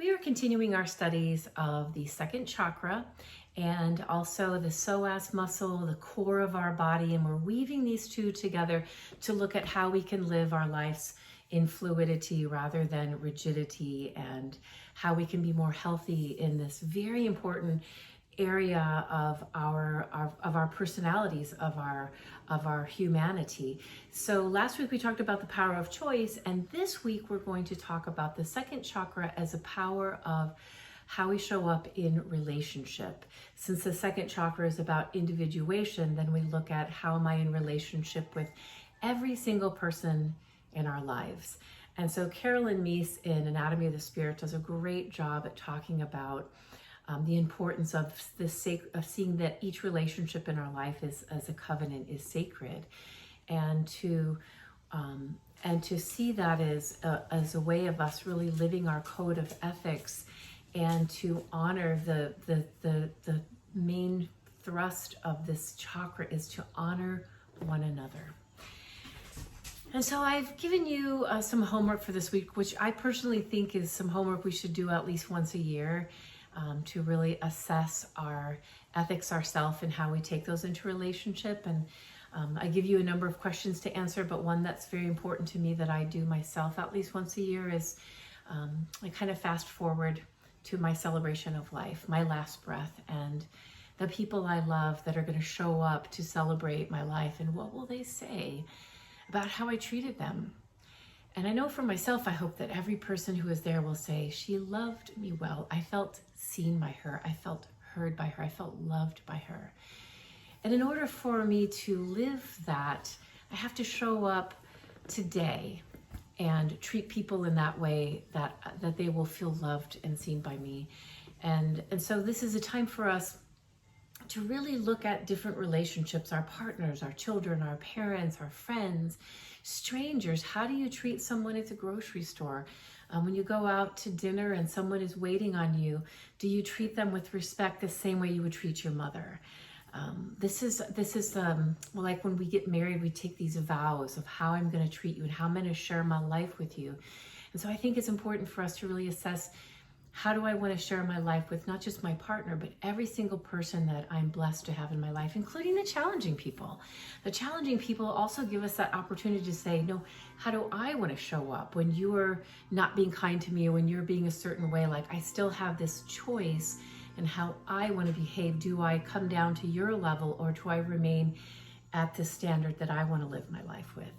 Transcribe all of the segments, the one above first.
We are continuing our studies of the second chakra and also the psoas muscle, the core of our body, and we're weaving these two together to look at how we can live our lives in fluidity rather than rigidity, and how we can be more healthy in this very important area of our personalities, of our humanity. So last week we talked about the power of choice, and this week we're going to talk about the second chakra as a power of how we show up in relationship. Since the second chakra is about individuation, then we look at how am I in relationship with every single person in our lives. And so Carolyn Meese in Anatomy of the Spirit does a great job at talking about the importance of of seeing that each relationship in our life is as a covenant is sacred, and to see that as a way of us really living our code of ethics, and to honor the main thrust of this chakra is to honor one another. And so I've given you some homework for this week, which I personally think is some homework we should do at least once a year. To really assess our ethics ourselves and how we take those into relationship. And I give you a number of questions to answer, but one that's very important to me that I do myself at least once a year is I kind of fast forward to my celebration of life, my last breath, and the people I love that are going to show up to celebrate my life, and what will they say about how I treated them. And I know for myself, I hope that every person who is there will say, she loved me well. I felt seen by her. I felt heard by her. I felt loved by her. And in order for me to live that, I have to show up today and treat people in that way that they will feel loved and seen by me. And so this is a time for us to really look at different relationships, our partners, our children, our parents, our friends, strangers. How do you treat someone at the grocery store? When you go out to dinner and someone is waiting on you, do you treat them with respect the same way you would treat your mother? This is like when we get married, we take these vows of how I'm going to treat you and how I'm going to share my life with you. And so I think it's important for us to really assess, how do I want to share my life with not just my partner, but every single person that I'm blessed to have in my life, including the challenging people. The challenging people also give us that opportunity to say, no, how do I want to show up when you are not being kind to me, or when you're being a certain way? Like, I still have this choice in how I want to behave. Do I come down to your level, or do I remain at the standard that I want to live my life with?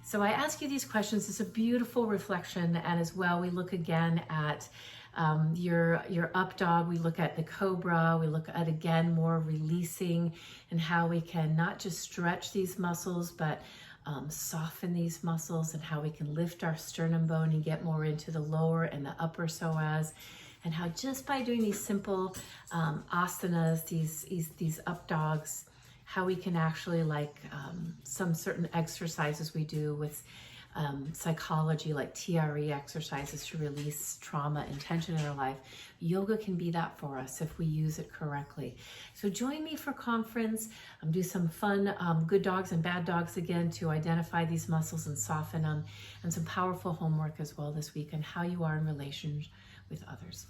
So I ask you these questions. It's a beautiful reflection. And as well, we look again at your up dog. We look at the cobra. We look at, again, more releasing and how we can not just stretch these muscles, but soften these muscles, and how we can lift our sternum bone and get more into the lower and the upper psoas, and how just by doing these simple asanas, these up dogs, how we can actually, like some certain exercises we do with psychology, like TRE exercises to release trauma and tension in our life. Yoga can be that for us if we use it correctly. So join me for conference. Do some fun good dogs and bad dogs again to identify these muscles and soften them, and some powerful homework as well this week on how you are in relation with others.